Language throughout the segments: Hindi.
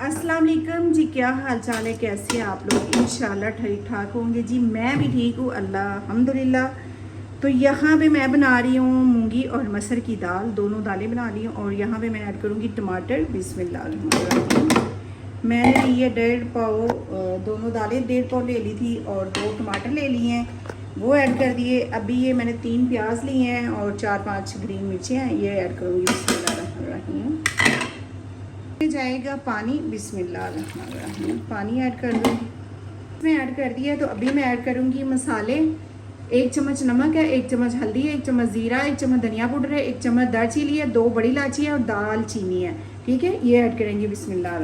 अस्सलाम वालेकुम जी, क्या हाल चाल है, कैसे हैं आप लोग। इंशाल्लाह ठीक ठाक होंगे जी। मैं भी ठीक हूँ, अल्हम्दुलिल्लाह। तो यहाँ पे मैं बना रही हूँ मूंगी और मसर की दाल, दोनों दालें बना ली हूँ। और यहाँ पे मैं ऐड करूँगी टमाटर। बिस्मिल्लाह। मैंने ली है 1.5 पाव, दोनों दालें 1.5 पाव ले ली थी और 2 टमाटर ले लिए हैं, वो ऐड कर दिए। अभी ये मैंने 3 प्याज लिए हैं और 4-5 ग्रीन मिर्चें हैं, ये ऐड करूँगी। बिस्मिल्लाह जाएगा पानी। बिस्मिल्लाह पानी ऐड कर दूँगी। इसमें ऐड कर दिया। तो अभी मैं ऐड करूँगी मसाले। 1 चम्मच नमक है, 1 चम्मच हल्दी है, 1 चम्मच ज़ीरा, 1 चम्मच धनिया पाउडर है, 1 चम्मच दालचीनी है, 2 बड़ी इलायची है और दाल चीनी है। ठीक है, ये ऐड करेंगे। बिस्मिल्लाह।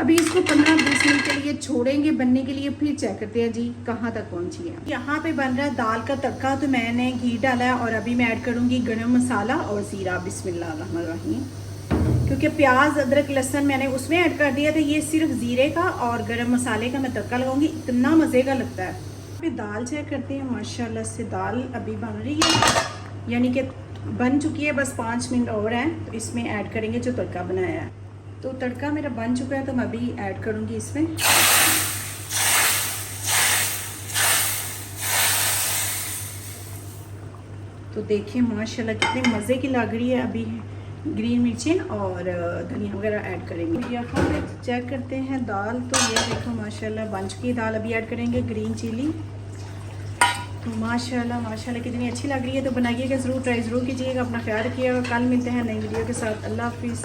अभी इसको 15-20 मिनट के लिए छोड़ेंगे बनने के लिए, फिर चेक करते हैं जी कहाँ तक पहुँची है। यहाँ पे बन रहा है दाल का तड़का। तो मैंने घी डाला है और अभी मैं ऐड करूँगी गरम मसाला और ज़ीरा। बिस्मिल्लाह। क्योंकि प्याज अदरक लहसुन मैंने उसमें ऐड कर दिया था, ये सिर्फ ज़ीरे का और गरम मसाले का मैं तड़का लगाऊंगी, इतना मज़े का लगता है। फिर दाल चेक करते हैं। माशाल्लाह से दाल अभी बन रही है, यानी कि बन चुकी है, बस 5 मिनट और हैं। तो इसमें ऐड करेंगे जो तड़का बनाया है। तो तड़का मेरा बन चुका है, तो मैं अभी ऐड करूँगी इसमें। तो देखिए माशाल्लाह कितनी मज़े की लग रही है। अभी ग्रीन मिर्चें और धनिया वगैरह ऐड करेंगे। यहाँ पे चेक करते हैं दाल। तो ये देखो माशाल्लाह बन चुकी है दाल। अभी ऐड करेंगे ग्रीन चिली। तो माशाल्लाह कितनी अच्छी लग रही है। तो बनाइएगा ज़रूर, ट्राई ज़रूर कीजिएगा। अपना ख्याल रखिएगा। कल मिलते हैं नई वीडियो के साथ। अल्लाह हाफिज़।